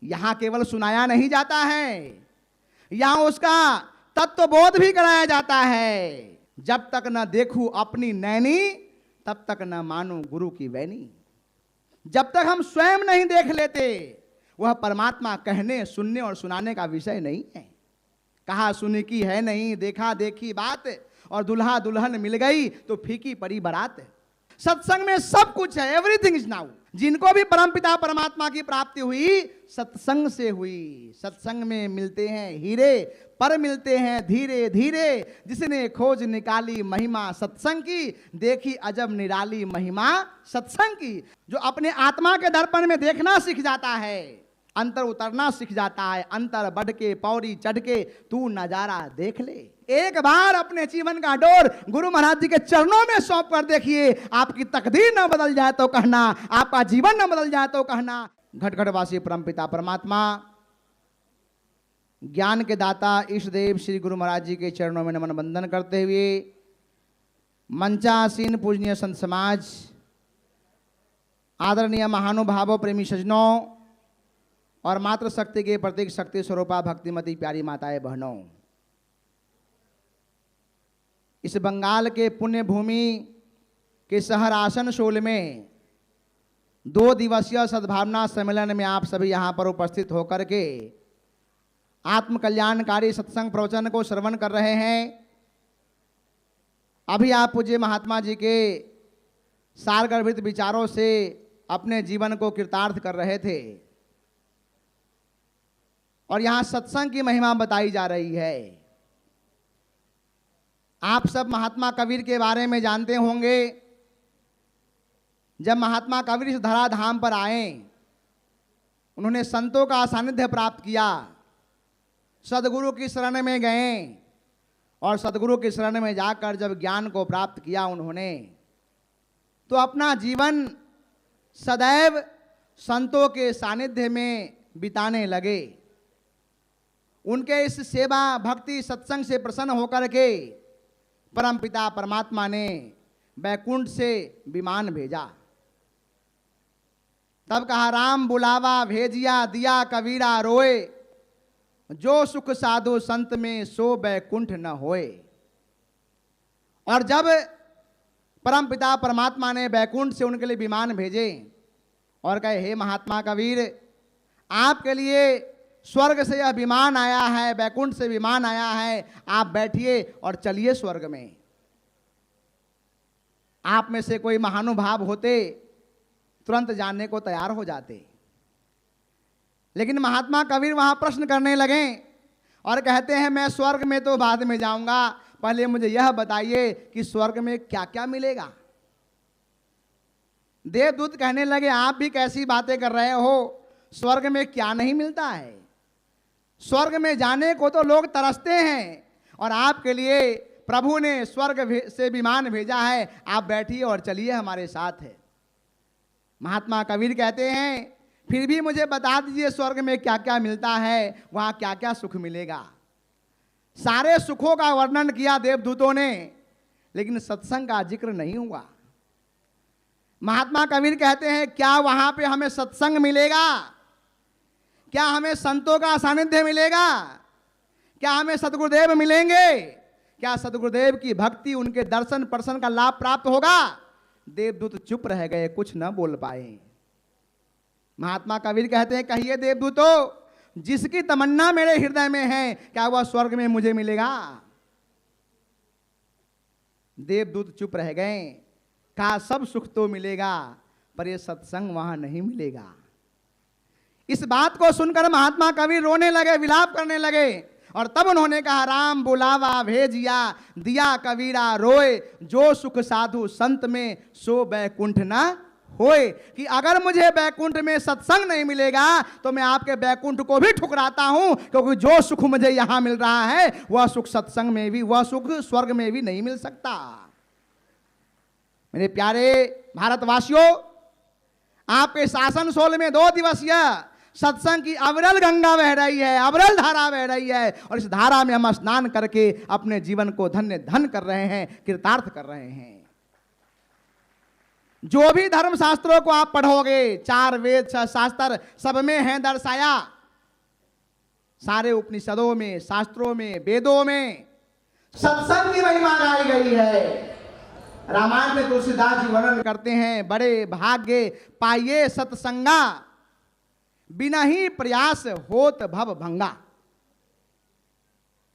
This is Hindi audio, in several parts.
यहां केवल सुनाया नहीं जाता है, यहां उसका तत्वबोध भी कराया जाता है। जब तक न देखूं अपनी नैनी, तब तक न मानूं गुरु की वैनी। जब तक हम स्वयं नहीं देख लेते, वह परमात्मा कहने, सुनने और सुनाने का विषय नहीं है। कहा सुनी की है नहीं, देखा देखी बात, और दुल्हा दुल्हन मिल गई तो फीकी पड़ी बारात। सत्संग में सब कुछ है, एवरीथिंग इज नाउ। जिनको भी परमपिता परमात्मा की प्राप्ति हुई, सत्संग से हुई। सत्संग में मिलते हैं हीरे, पर मिलते हैं धीरे धीरे। जिसने खोज निकाली महिमा सत्संग की, देखी अजब निराली महिमा सत्संग की। जो अपने आत्मा के दर्पण में देखना सीख जाता है, अंतर उतरना सीख जाता है, अंतर बढ़ के पौड़ी चढ़ के तू नजारा देख ले। एक बार अपने जीवन का डोर गुरु महाराज जी के चरणों में सौंप कर देखिए। आपकी तकदीर न बदल जाए तो कहना, आपका जीवन न बदल जाए तो कहना। घटघटवासी परमपिता परमात्मा, ज्ञान के दाता ईष्ट देव श्री गुरु महाराज जी के चरणों में नमन वंदन करते हुए, मंचासीन पूजनीय संत समाज, आदरणीय महानुभावों, प्रेमी सज्जनों और मातृ शक्ति के प्रतीक शक्ति स्वरूपा भक्तिमती प्यारी माताएं बहनों, इस बंगाल के पुण्य भूमि के शहर आसनसोल में 2 दिवसीय सद्भावना सम्मेलन में आप सभी यहाँ पर उपस्थित होकर के आत्म कल्याणकारी सत्संग प्रवचन को श्रवण कर रहे हैं। अभी आप पूज्य महात्मा जी के सारगर्भित विचारों से अपने जीवन को कृतार्थ कर रहे थे और यहाँ सत्संग की महिमा बताई जा रही है। आप सब महात्मा कबीर के बारे में जानते होंगे। जब महात्मा कबीर इस धराधाम पर आए, उन्होंने संतों का सानिध्य प्राप्त किया, सदगुरु की शरण में गए और सदगुरु की शरण में जाकर जब ज्ञान को प्राप्त किया उन्होंने, तो अपना जीवन सदैव संतों के सानिध्य में बिताने लगे। उनके इस सेवा भक्ति सत्संग से प्रसन्न होकर के परमपिता परमात्मा ने बैकुंठ से विमान भेजा। तब कहा राम बुलावा भेजिया, दिया कबीरा रोए, जो सुख साधु संत में सो बैकुंठ न होए। और जब परमपिता परमात्मा ने बैकुंठ से उनके लिए विमान भेजे और कहे, हे महात्मा कबीर, आपके लिए स्वर्ग से यह विमान आया है, बैकुंठ से विमान आया है, आप बैठिए और चलिए स्वर्ग में। आप में से कोई महानुभाव होते तुरंत जानने को तैयार हो जाते, लेकिन महात्मा कबीर वहां प्रश्न करने लगे और कहते हैं, मैं स्वर्ग में तो बाद में जाऊंगा, पहले मुझे यह बताइए कि स्वर्ग में क्या क्या मिलेगा। देवदूत कहने लगे, आप भी कैसी बातें कर रहे हो, स्वर्ग में क्या नहीं मिलता है। स्वर्ग में जाने को तो लोग तरसते हैं और आपके लिए प्रभु ने स्वर्ग से विमान भेजा है, आप बैठिए और चलिए हमारे साथ है। महात्मा कबीर कहते हैं, फिर भी मुझे बता दीजिए स्वर्ग में क्या क्या मिलता है, वहां क्या क्या सुख मिलेगा। सारे सुखों का वर्णन किया देवदूतों ने, लेकिन सत्संग का जिक्र नहीं हुआ। महात्मा कबीर कहते हैं, क्या वहां पे हमें सत्संग मिलेगा? क्या हमें संतों का सानिध्य मिलेगा? क्या हमें सतगुरुदेव मिलेंगे? क्या सतगुरुदेव की भक्ति, उनके दर्शन प्रसन्न का लाभ प्राप्त होगा? देवदूत चुप रह गए, कुछ न बोल पाए। महात्मा कबीर कहते हैं, कहिए देवदूतों, जिसकी तमन्ना मेरे हृदय में है, क्या वह स्वर्ग में मुझे मिलेगा? देवदूत चुप रह गए। कहा, सब सुख तो मिलेगा, पर यह सत्संग वहां नहीं मिलेगा। इस बात को सुनकर महात्मा कबीर रोने लगे, विलाप करने लगे और तब उन्होंने कहा, राम बुलावा भेजिया, दिया कबीरा रोए, जो सुख साधु संत में सो बैकुंठ न होए। कि अगर मुझे बैकुंठ में सत्संग नहीं मिलेगा तो मैं आपके बैकुंठ को भी ठुकराता हूं, क्योंकि जो सुख मुझे यहां मिल रहा है वह सुख सत्संग में भी, वह सुख स्वर्ग में भी नहीं मिल सकता। मेरे प्यारे भारतवासियों, आपके आसनसोल में 2 दिवसीय सत्संग की अविरल गंगा बह रही है, अविरल धारा बह रही है और इस धारा में हम स्नान करके अपने जीवन को धन्य धन कर रहे हैं, कृतार्थ कर रहे हैं। जो भी धर्म शास्त्रों को आप पढ़ोगे, 4 वेद 6 शास्त्र सब में है दर्शाया, सारे उपनिषदों में, शास्त्रों में, वेदों में सत्संग की महिमा गाई गई है। रामायण में तुलसीदास जी वर्णन करते हैं, बड़े भाग्य पाइये सत्संगा, बिना ही प्रयास होत भव भंगा।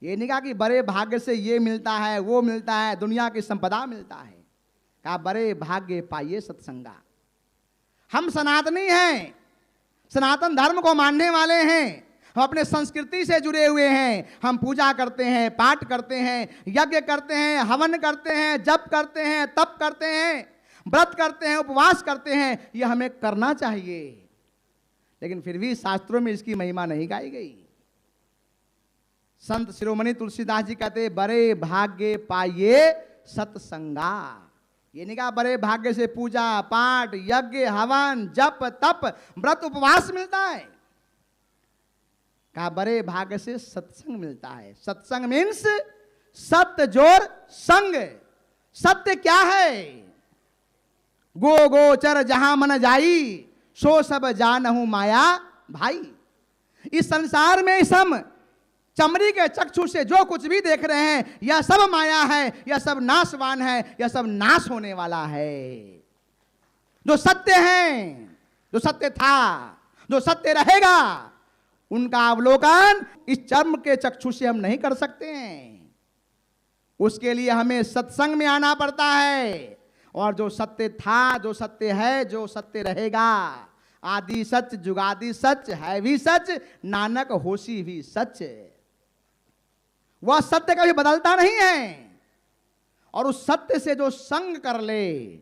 ये नहीं कहा कि बड़े भाग्य से ये मिलता है, वो मिलता है, दुनिया की संपदा मिलता है। कहा बड़े भाग्य पाइये सत्संगा। हम सनातनी हैं, सनातन धर्म को मानने वाले हैं, हम अपने संस्कृति से जुड़े हुए हैं। हम पूजा करते हैं, पाठ करते हैं, यज्ञ करते हैं, हवन करते हैं, जप करते हैं, तप करते हैं, व्रत करते हैं, उपवास करते हैं। यह हमें करना चाहिए, लेकिन फिर भी शास्त्रों में इसकी महिमा नहीं गाई गई। संत शिरोमणि तुलसीदास जी कहते बड़े भाग्य पाइये सत्संगा। ये नहीं कहा बड़े भाग्य से पूजा पाठ यज्ञ हवन जप तप व्रत उपवास मिलता है, कहा बड़े भाग्य से सत्संग मिलता है। सत्संग मीन्स सत्य जोर संग। सत्य क्या है? गो गोचर जहां मन जाई, सो सब जानहु माया भाई। इस संसार में हम चमड़ी के चक्षु से जो कुछ भी देख रहे हैं, यह सब माया है, यह सब नाशवान है, यह सब नाश होने वाला है। जो सत्य है, जो सत्य था, जो सत्य रहेगा, उनका अवलोकन इस चर्म के चक्षु से हम नहीं कर सकते हैं। उसके लिए हमें सत्संग में आना पड़ता है। और जो सत्य था, जो सत्य है, जो सत्य रहेगा, आदि सच जुगादि सच है भी सच, नानक होशी भी सच। वह सत्य कभी बदलता नहीं है। और उस सत्य से जो संग कर ले,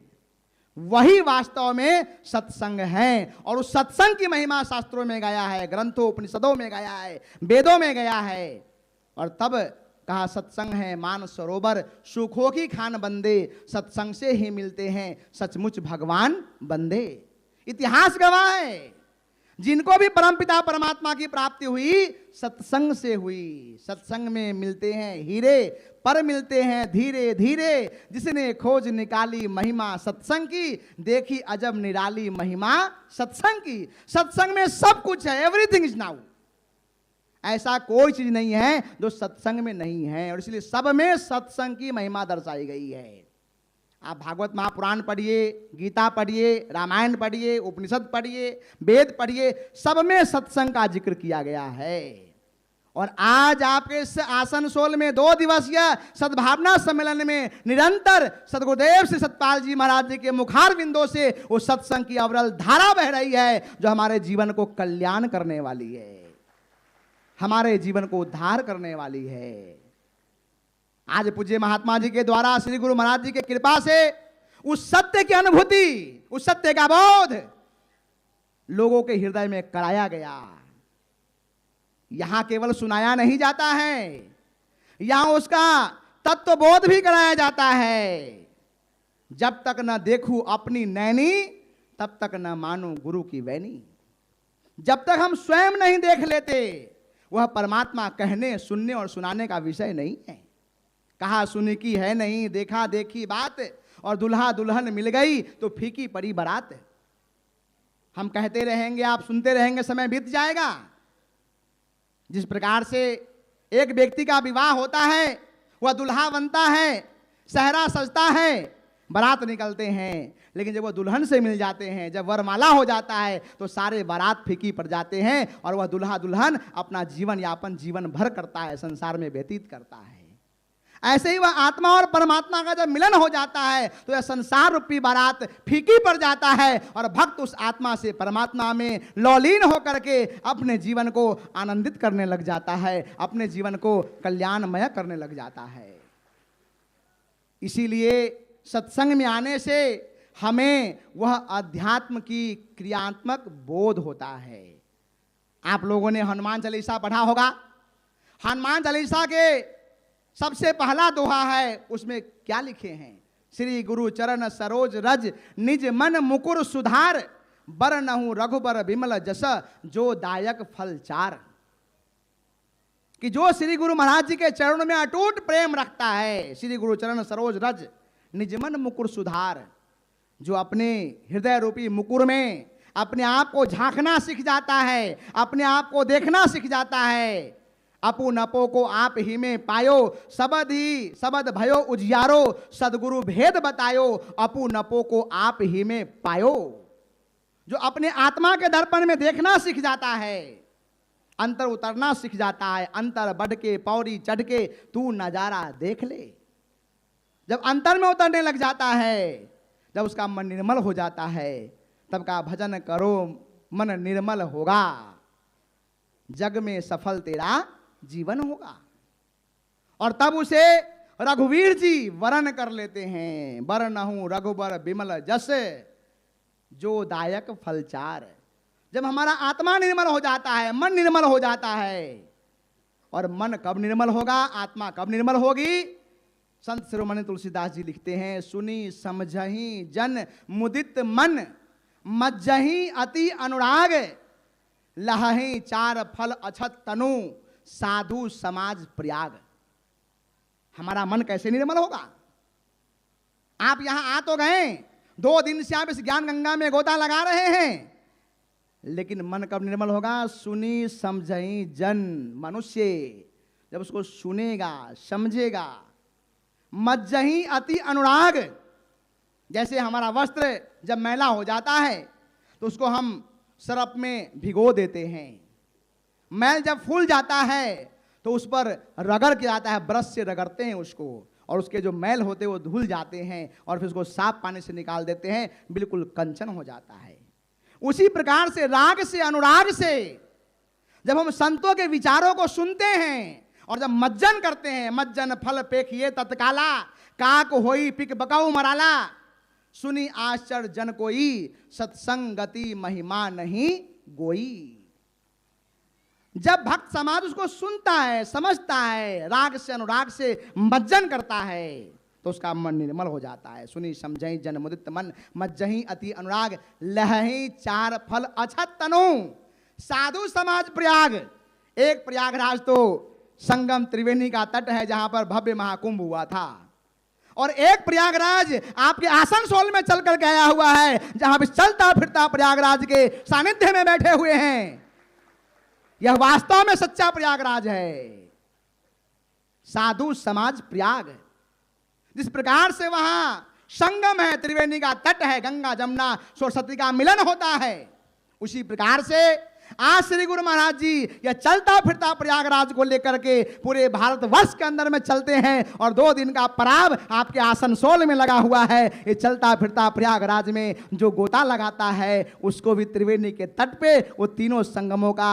वही वास्तव में सत्संग है। और उस सत्संग की महिमा शास्त्रों में गाया है, ग्रंथों उपनिषदों में गाया है, वेदों में गया है। और तब कहा सत्संग है मान सरोवर, सुखों की खान बंदे, सत्संग से ही मिलते हैं सचमुच भगवान बंदे। इतिहास गवाह है, जिनको भी परमपिता परमात्मा की प्राप्ति हुई सत्संग से हुई। सत्संग में मिलते हैं हीरे, पर मिलते हैं धीरे धीरे। जिसने खोज निकाली महिमा सत्संग की, देखी अजब निराली महिमा सत्संग की। सत्संग में सब कुछ है, एवरीथिंग इज नाउ। ऐसा कोई चीज नहीं है जो सत्संग में नहीं है। और इसलिए सब में सत्संग की महिमा दर्शाई गई है। आप भागवत महापुराण पढ़िए, गीता पढ़िए, रामायण पढ़िए, उपनिषद पढ़िए, वेद पढ़िए, सब में सत्संग का जिक्र किया गया है। और आज आपके इस आसनसोल में 2 दिवसीय सद्भावना सम्मेलन में निरंतर सदगुरुदेव श्री सतपाल जी महाराज जी के मुखार बिंदों से वो सत्संग की अविरल धारा बह रही है, जो हमारे जीवन को कल्याण करने वाली है, हमारे जीवन को उद्धार करने वाली है। आज पूज्य महात्मा जी के द्वारा, श्री गुरु महाराज जी के कृपा से उस सत्य की अनुभूति, उस सत्य का बोध लोगों के हृदय में कराया गया। यहां केवल सुनाया नहीं जाता है, यहां उसका तत्व बोध भी कराया जाता है। जब तक न देखूं अपनी नैनी, तब तक न मानूं गुरु की वैनी। जब तक हम स्वयं नहीं देख लेते, वह परमात्मा कहने सुनने और सुनाने का विषय नहीं है। कहा सुनी की है नहीं, देखा देखी बात, और दुल्हा दुल्हन मिल गई तो फीकी पड़ी बारात। हम कहते रहेंगे, आप सुनते रहेंगे, समय बीत जाएगा। जिस प्रकार से एक व्यक्ति का विवाह होता है, वह दुल्हा बनता है, सहरा सजता है, बारात निकलते हैं, लेकिन जब वह दुल्हन से मिल जाते हैं, जब वरमाला हो जाता है, तो सारे बारात फीकी पड़ जाते हैं। और वह दुल्हा दुल्हन अपना जीवन यापन जीवन भर करता है, संसार में व्यतीत करता है। ऐसे ही वह आत्मा और परमात्मा का जब मिलन हो जाता है, तो यह संसार रूपी बारात फीकी पड़ जाता है। और भक्त उस आत्मा से परमात्मा में लौलीन होकर के अपने जीवन को आनंदित करने लग जाता है, अपने जीवन को कल्याणमय करने लग जाता है। इसीलिए सत्संग में आने से हमें वह अध्यात्म की क्रियात्मक बोध होता है। आप लोगों ने हनुमान चालीसा पढ़ा होगा। हनुमान चालीसा के सबसे पहला दोहा है, उसमें क्या लिखे हैं? श्री गुरु चरण सरोज रज, निज मन मुकुर सुधार, बरनहु रघुबर विमल जस, जो दायक फल चार। कि जो श्री गुरु महाराज जी के चरणों में अटूट प्रेम रखता है, श्री गुरु चरण सरोज रज, निज मन मुकुर सुधार, जो अपने हृदय रूपी मुकुर में अपने आप को झांकना सीख जाता है, अपने आप को देखना सीख जाता है। अपू नपो को आप ही में पायो, सबद ही सबद भयो उजियारो, सदगुरु भेद बतायो, अपू नपो को आप ही में पायो। जो अपने आत्मा के दर्पण में देखना सीख जाता है, अंतर उतरना सीख जाता है, अंतर बढ़ के पौड़ी चढ़ के तू नजारा देख ले। जब अंतर में उतरने लग जाता है, जब उसका मन निर्मल हो जाता है, तब का भजन करो मन निर्मल होगा, जग में सफल तेरा जीवन होगा। और तब उसे रघुवीर जी वरण कर लेते हैं, वरनहु रघुबर बिमल जस जो दायक फलचार। जब हमारा आत्मा निर्मल हो जाता है, मन निर्मल हो जाता है, और मन कब निर्मल होगा, आत्मा कब निर्मल होगी? संत शिरोमणि तुलसीदास जी लिखते हैं, सुनी समझही जन मुदित मन, मज्जही अति अनुराग, लहही चार फल अछत तनु, साधु समाज प्रयाग। हमारा मन कैसे निर्मल होगा? आप यहां आ तो गए, 2 दिन से आप इस ज्ञान गंगा में गोता लगा रहे हैं, लेकिन मन कब निर्मल होगा? सुनी समझही जन, मनुष्य जब उसको सुनेगा समझेगा। मज्जही अति अनुराग, जैसे हमारा वस्त्र जब मैला हो जाता है तो उसको हम सरफ में भिगो देते हैं, मैल जब फूल जाता है तो उस पर रगड़ के आता है, ब्रश से रगड़ते हैं उसको, और उसके जो मैल होते हैं वो धुल जाते हैं, और फिर उसको साफ पानी से निकाल देते हैं, बिल्कुल कंचन हो जाता है। उसी प्रकार से राग से अनुराग से जब हम संतों के विचारों को सुनते हैं और जब मज्जन करते हैं, मज्जन फल पेखिए तत्काला, काक होई पिक बकाऊ मराला, सुनी आश्चर्य जन कोई, सत्संगति महिमा नहीं गोई। जब भक्त समाज उसको सुनता है, समझता है, राग से अनुराग से मज्जन करता है, तो उसका मन निर्मल हो जाता है। सुनी समझई जन मुदित मन, मज्जही अति अनुराग, लहही चार फल अछत तनु, साधु समाज प्रयाग। एक प्रयागराज तो संगम त्रिवेणी का तट है जहां पर भव्य महाकुंभ हुआ था, और एक प्रयागराज आपके आसनसोल में चलकर गया हुआ है, जहां भी चलता फिरता प्रयागराज के सानिध्य में बैठे हुए हैं। यह वास्तव में सच्चा प्रयागराज है, साधु समाज प्रयाग। जिस प्रकार से वहां संगम है, त्रिवेणी का तट है, गंगा जमुना सरस्वती का मिलन होता है, उसी प्रकार से आज श्री गुरु महाराज जी यह चलता फिरता प्रयागराज को लेकर के पूरे भारतवर्ष के अंदर में चलते हैं, और 2 दिन का पराब आपके आसनसोल में लगा हुआ है। ये चलता फिरता प्रयागराज में जो गोता लगाता है, उसको भी त्रिवेणी के तट पे वो तीनों संगमों का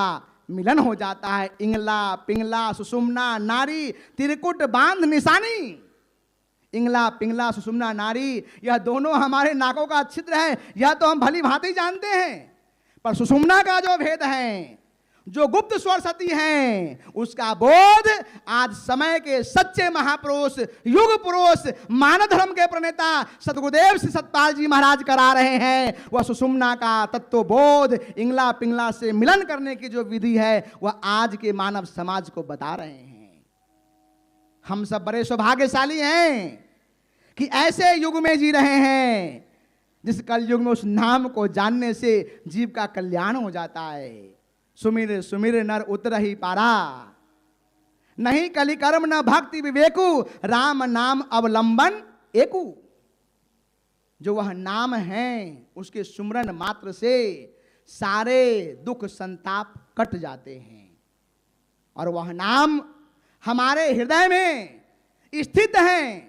मिलन हो जाता है। इंगला पिंगला सुषुम्ना नारी, त्रिकुट बांध निशानी। इंगला पिंगला सुषुम्ना नारी, यह दोनों हमारे नाकों का छिद्र है, यह तो हम भली भांति जानते हैं, पर सुषुम्ना का जो भेद है, जो गुप्त सरस्वती हैं, उसका बोध आज समय के सच्चे महापुरुष, युग पुरुष, मानव धर्म के प्रणेता सतगुरुदेव श्री सतपाल जी महाराज करा रहे हैं। वह सुषुम्ना का तत्व बोध, इंगला पिंगला से मिलन करने की जो विधि है, वह आज के मानव समाज को बता रहे हैं। हम सब बड़े सौभाग्यशाली हैं कि ऐसे युग में जी रहे हैं जिस कलयुग में उस नाम को जानने से जीव का कल्याण हो जाता है। सुमिर सुमिर नर उतरहि पारा, नहीं कलि कर्म न भक्ति विवेकु, राम नाम अवलंबन एकु। जो वह नाम है, उसके सुमरन मात्र से सारे दुख संताप कट जाते हैं, और वह नाम हमारे हृदय में स्थित है।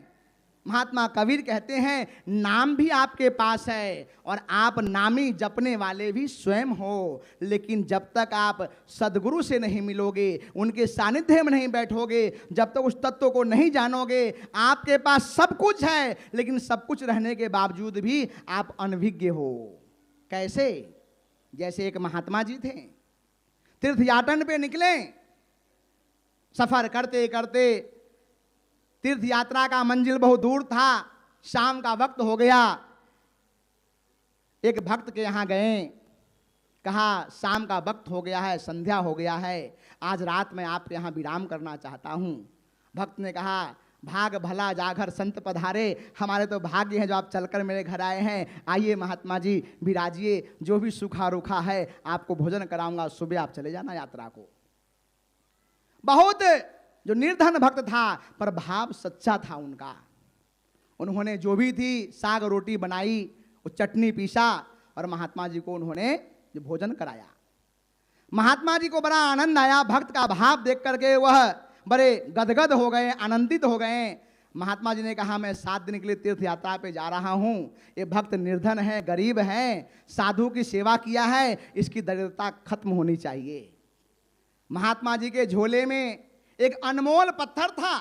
महात्मा कबीर कहते हैं, नाम भी आपके पास है और आप नामी जपने वाले भी स्वयं हो, लेकिन जब तक आप सदगुरु से नहीं मिलोगे, उनके सानिध्य में नहीं बैठोगे, जब तक उस तत्व को नहीं जानोगे, आपके पास सब कुछ है, लेकिन सब कुछ रहने के बावजूद भी आप अनभिज्ञ हो। कैसे? जैसे एक महात्मा जी थे, तीर्थ याटन पे निकले, सफर करते करते तीर्थ यात्रा का मंजिल बहुत दूर था, शाम का वक्त हो गया। एक भक्त के यहाँ गए, कहा शाम का वक्त हो गया है, संध्या हो गया है, आज रात में आपके यहाँ विराम करना चाहता हूँ। भक्त ने कहा, भाग भला जागर संत पधारे, हमारे तो भाग्य है जो आप चलकर मेरे घर आए हैं। आइए महात्मा जी विराजिए, जो भी सूखा रूखा है आपको भोजन कराऊंगा, सुबह आप चले जाना यात्रा को। बहुत जो निर्धन भक्त था पर भाव सच्चा था उनका। उन्होंने जो भी थी साग रोटी बनाई, वो चटनी पीसा और महात्मा जी को उन्होंने जो भोजन कराया। महात्मा जी को बड़ा आनंद आया, भक्त का भाव देख करके वह बड़े गदगद हो गए, आनंदित हो गए। महात्मा जी ने कहा मैं 7 दिन के लिए तीर्थ यात्रा पे जा रहा हूँ, ये भक्त निर्धन है, गरीब है, साधु की सेवा किया है, इसकी दरिद्रता खत्म होनी चाहिए। महात्मा जी के झोले में एक अनमोल पत्थर था,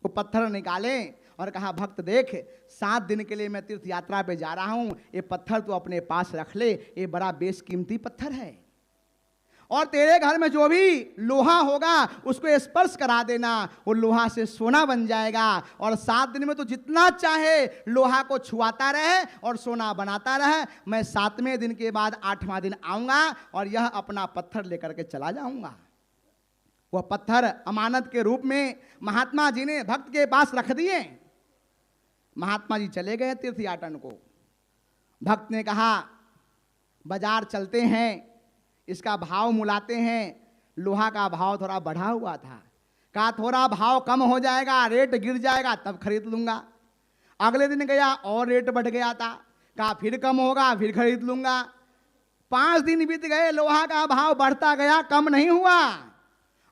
वो पत्थर निकाले और कहा भक्त देख 7 दिन के लिए मैं तीर्थ यात्रा पे जा रहा हूँ, ये पत्थर तो अपने पास रख ले, ये बड़ा बेशकीमती पत्थर है और तेरे घर में जो भी लोहा होगा उसको स्पर्श करा देना, वो लोहा से सोना बन जाएगा और 7 दिन में तो जितना चाहे लोहा को छुआता रहे और सोना बनाता रहे। मैं 7वें दिन के बाद 8वां दिन आऊंगा और यह अपना पत्थर लेकर के चला जाऊंगा। वह पत्थर अमानत के रूप में महात्मा जी ने भक्त के पास रख दिए। महात्मा जी चले गए तीर्थयाटन को। भक्त ने कहा बाजार चलते हैं, इसका भाव मुलाते हैं। लोहा का भाव थोड़ा बढ़ा हुआ था, कहा थोड़ा भाव कम हो जाएगा, रेट गिर जाएगा तब खरीद लूंगा। अगले दिन गया और रेट बढ़ गया था, कहा फिर कम होगा फिर खरीद लूंगा। 5 दिन बीत गए, लोहा का भाव बढ़ता गया, कम नहीं हुआ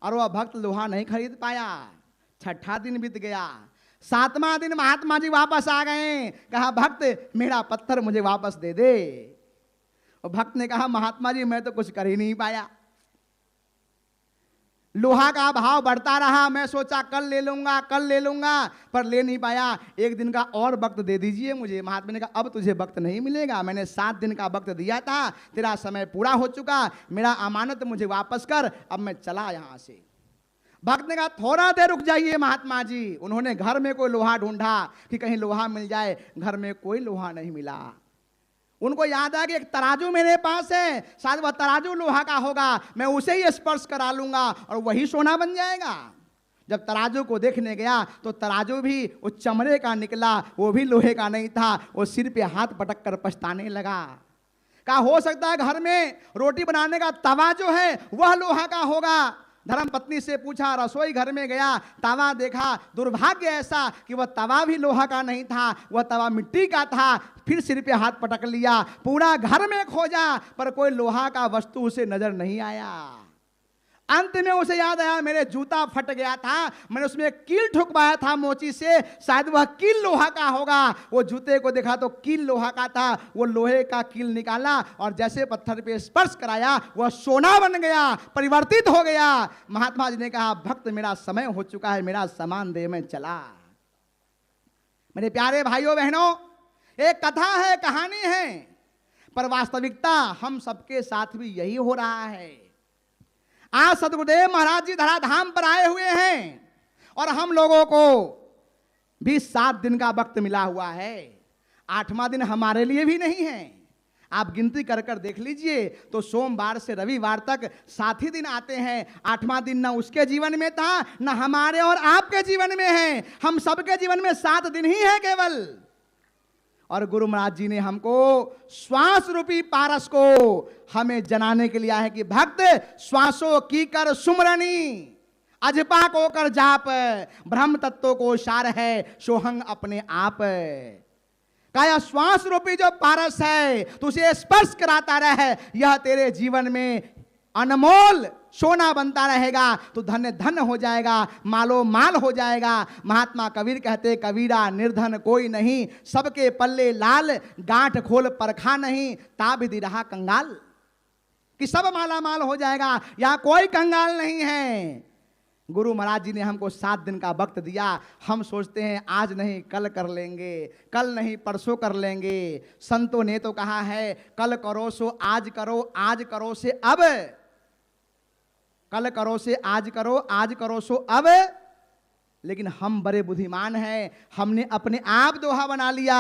और वह भक्त लोहा नहीं खरीद पाया। 6ठा दिन बीत गया, 7वां दिन महात्मा जी वापस आ गए, कहा भक्त मेरा पत्थर मुझे वापस दे दे। और भक्त ने कहा महात्मा जी मैं तो कुछ कर ही नहीं पाया, लोहा का भाव बढ़ता रहा, मैं सोचा कल ले लूंगा कल ले लूंगा पर ले नहीं पाया। 1 दिन का और वक्त दे दीजिए मुझे। महात्मा ने कहा अब तुझे वक्त नहीं मिलेगा, मैंने 7 दिन का वक्त दिया था, तेरा समय पूरा हो चुका, मेरा अमानत मुझे वापस कर, अब मैं चला यहां से। भक्त ने कहा थोड़ा देर रुक जाइए महात्मा जी। उन्होंने घर में कोई लोहा ढूंढा कि कहीं लोहा मिल जाए, घर में कोई लोहा नहीं मिला। उनको याद आ कि एक तराजू मेरे पास है, शायद वह तराजू लोहा का होगा, मैं उसे ही स्पर्श करा लूंगा और वही सोना बन जाएगा। जब तराजू को देखने गया तो तराजू भी वो चमड़े का निकला, वो भी लोहे का नहीं था। वो सिर पे हाथ पटक कर पछताने लगा, कहा हो सकता है घर में रोटी बनाने का तवा जो है वह लोहा का होगा। धर्म पत्नी से पूछा, रसोई घर में गया, तवा देखा, दुर्भाग्य ऐसा कि वह तवा भी लोहा का नहीं था, वह तवा मिट्टी का था। फिर सिर पे हाथ पटक लिया, पूरा घर में खोजा पर कोई लोहा का वस्तु उसे नजर नहीं आया। अंत में उसे याद आया मेरे जूता फट गया था, मैंने उसमें एक कील ठुकवाया था मोची से, शायद वह कील लोहा का होगा। वो जूते को देखा तो कील लोहा का था, वो लोहे का कील निकाला और जैसे पत्थर पे स्पर्श कराया वह सोना बन गया, परिवर्तित हो गया। महात्मा जी ने कहा भक्त मेरा समय हो चुका है, मेरा सामान दे, मैं चला। मेरे प्यारे भाइयों बहनों, एक कथा है, कहानी है, पर वास्तविकता हम सबके साथ भी यही हो रहा है। आज सदगुरुदेव महाराज जी धराधाम पर आए हुए हैं और हम लोगों को भी 7 दिन का वक्त मिला हुआ है। 8वां दिन हमारे लिए भी नहीं है। आप गिनती कर कर देख लीजिए तो सोमवार से रविवार तक 7 ही दिन आते हैं। 8वां दिन ना उसके जीवन में था, ना हमारे और आपके जीवन में है। हम सबके जीवन में 7 दिन ही है केवल। और गुरु महाराज जी ने हमको श्वास रूपी पारस को हमें जनाने के लिए आया है कि भक्त श्वासों की कर सुमरनी, अजपा को कर जाप, ब्रह्म तत्व को सार है सोहंग अपने आप। काया श्वास रूपी जो पारस है तो उसे स्पर्श कराता रहे, यह तेरे जीवन में अनमोल सोना बनता रहेगा, तो धन्य धन्य हो जाएगा, मालो माल हो जाएगा। महात्मा कबीर कहते कबीरा निर्धन कोई नहीं, सबके पल्ले लाल, गांठ खोल परखा नहीं, ताब दी रहा कंगाल। कि सब माला माल हो जाएगा, यहां कोई कंगाल नहीं है। गुरु महाराज जी ने हमको 7 दिन का वक्त दिया। हम सोचते हैं आज नहीं कल कर लेंगे, कल नहीं परसों कर लेंगे। संतों ने तो कहा है कल करो सो आज करो, आज करो से अब, कल करो से आज करो, आज करो सो अब। लेकिन हम बड़े बुद्धिमान हैं, हमने अपने आप दोहा बना लिया।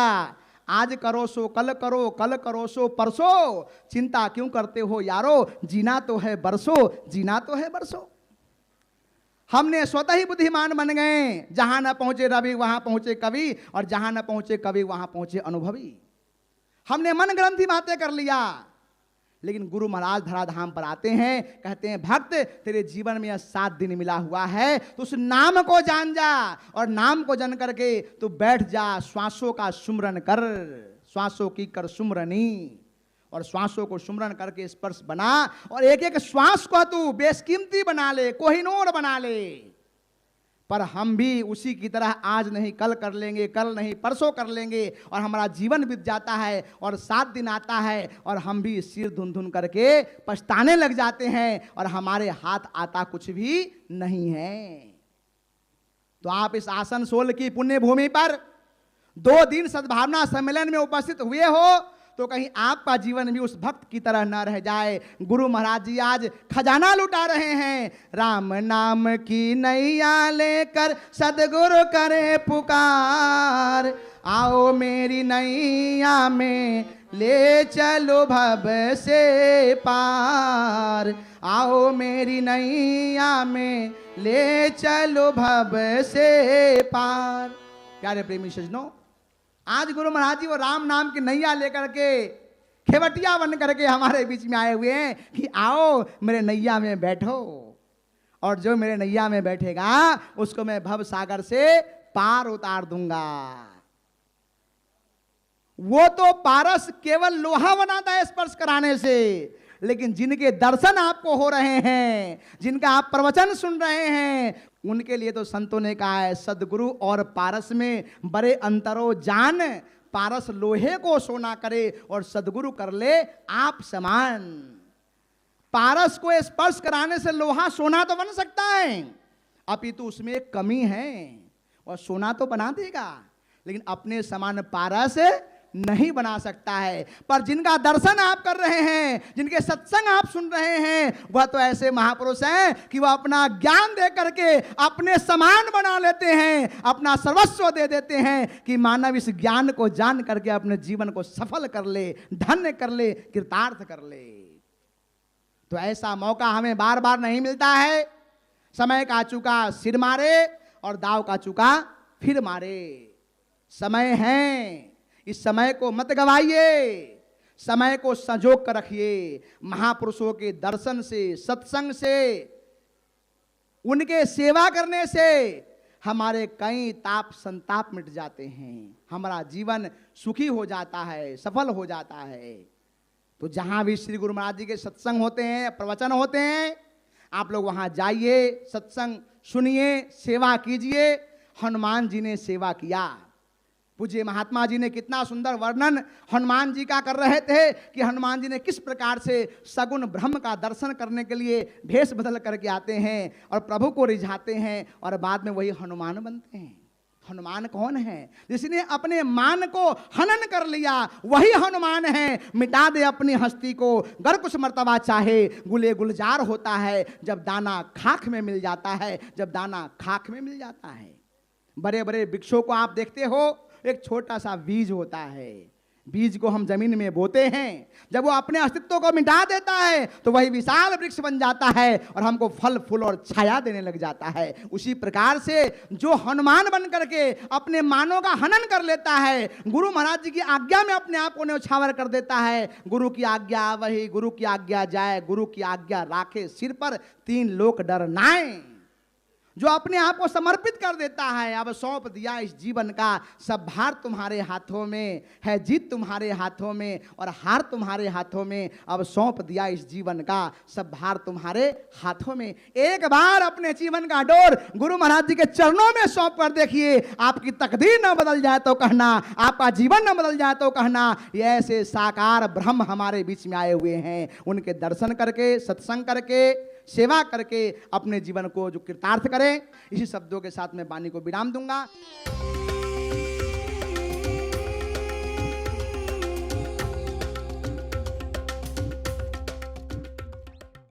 आज करो सो कल करो, कल करो सो परसों, चिंता क्यों करते हो यारो, जीना तो है बरसों, जीना तो है बरसों। हमने स्वतः ही बुद्धिमान बन गए। जहां न पहुंचे रवि वहां पहुंचे कवि, और जहां न पहुंचे कवि वहां पहुंचे अनुभवी। हमने मन ग्रंथी बातें कर लिया। लेकिन गुरु महाराज धराधाम पर आते हैं, कहते हैं भक्त तेरे जीवन में यह 7 दिन मिला हुआ है, तो उस नाम को जान जा, और नाम को जान करके तू बैठ जा, श्वासों का सुमरन कर, श्वासों की कर सुमरनी, और श्वासों को सुमरन करके स्पर्श बना, और एक एक श्वास को तू बेशकीमती बना ले, कोहिनूर बना ले। पर हम भी उसी की तरह आज नहीं कल कर लेंगे, कल नहीं परसों कर लेंगे, और हमारा जीवन बीत जाता है, और 7 दिन आता है और हम भी सिर धुन धुन करके पछताने लग जाते हैं, और हमारे हाथ आता कुछ भी नहीं है। तो आप इस आसनसोल की पुण्य भूमि पर 2 दिन सद्भावना सम्मेलन में उपस्थित हुए हो, तो कहीं आपका जीवन भी उस भक्त की तरह न रह जाए। गुरु महाराज जी आज खजाना लुटा रहे हैं। राम नाम की नैया लेकर सदगुरु करे पुकार, आओ मेरी नैया में ले चलो भव से पार, आओ मेरी नैया में ले चलो भव से पार। प्यारे प्रेमी सज्जनों, आज गुरु महाराज जी वो राम नाम की नैया लेकर के खेवटिया बन करके हमारे बीच में आए हुए हैं कि आओ मेरे नैया में बैठो, और जो मेरे नैया में बैठेगा उसको मैं भव सागर से पार उतार दूंगा। वो तो पारस केवल लोहा बनाता है स्पर्श कराने से, लेकिन जिनके दर्शन आपको हो रहे हैं, जिनका आप प्रवचन सुन रहे हैं, उनके लिए तो संतों ने कहा है सदगुरु और पारस में बड़े अंतरो जान, पारस लोहे को सोना करे और सदगुरु कर ले आप समान। पारस को स्पर्श कराने से लोहा सोना तो बन सकता है, अपितु उसमें एक कमी है, और सोना तो बना देगा, लेकिन अपने समान पारस नहीं बना सकता है। पर जिनका दर्शन आप कर रहे हैं, जिनके सत्संग आप सुन रहे हैं, वह तो ऐसे महापुरुष हैं कि वह अपना ज्ञान दे करके अपने समान बना लेते हैं, अपना सर्वस्व दे देते हैं कि मानव इस ज्ञान को जान करके अपने जीवन को सफल कर ले, धन्य कर ले, कृतार्थ कर ले। तो ऐसा मौका हमें बार बार नहीं मिलता है। समय का चूका सिर मारे और दाव का चूका फिर मारे। समय है, इस समय को मत गवाइए, समय को संजो कर रखिए। महापुरुषों के दर्शन से, सत्संग से, उनके सेवा करने से हमारे कई ताप संताप मिट जाते हैं, हमारा जीवन सुखी हो जाता है, सफल हो जाता है। तो जहां भी श्री गुरु महाराज जी के सत्संग होते हैं, प्रवचन होते हैं, आप लोग वहां जाइए, सत्संग सुनिए, सेवा कीजिए। हनुमान जी ने सेवा किया। पूज्य महात्मा जी ने कितना सुंदर वर्णन हनुमान जी का कर रहे थे कि हनुमान जी ने किस प्रकार से सगुण ब्रह्म का दर्शन करने के लिए भेष बदल करके आते हैं और प्रभु को रिझाते हैं, और बाद में वही हनुमान बनते हैं। हनुमान कौन है? जिसने अपने मान को हनन कर लिया, वही हनुमान है। मिटा दे अपनी हस्ती को, गर कुछ मर्तबा चाहे, गुले गुलजार होता है जब दाना खाक में मिल जाता है, जब दाना खाक में मिल जाता है। बड़े बड़े वृक्षों को आप देखते हो, एक छोटा सा बीज होता है, बीज को हम जमीन में बोते हैं, जब वो अपने अस्तित्व को मिटा देता है तो वही विशाल वृक्ष बन जाता है और हमको फल फूल और छाया देने लग जाता है। उसी प्रकार से जो हनुमान बन करके अपने मानों का हनन कर लेता है, गुरु महाराज जी की आज्ञा में अपने आप को न्यौछावर कर देता है, गुरु की आज्ञा वही, गुरु की आज्ञा जाए, गुरु की आज्ञा राखे सिर पर, 3 लोक डर नाए। जो अपने आप को समर्पित कर देता है, अब सौंप दिया इस जीवन का सब भार तुम्हारे हाथों में है, जीत तुम्हारे हाथों में और हार तुम्हारे हाथों में, अब सौंप दिया इस जीवन का सब भार तुम्हारे हाथों में। एक बार अपने जीवन का डोर गुरु महाराज जी के चरणों में सौंप कर देखिए, आपकी तकदीर न बदल जाए तो कहना, आपका जीवन न बदल जाए तो कहना। ये ऐसे साकार ब्रह्म हमारे बीच में आए हुए हैं, उनके दर्शन करके, सत्संग करके, सेवा करके अपने जीवन को जो कृतार्थ करें। इसी शब्दों के साथ मैं वाणी को विराम दूंगा।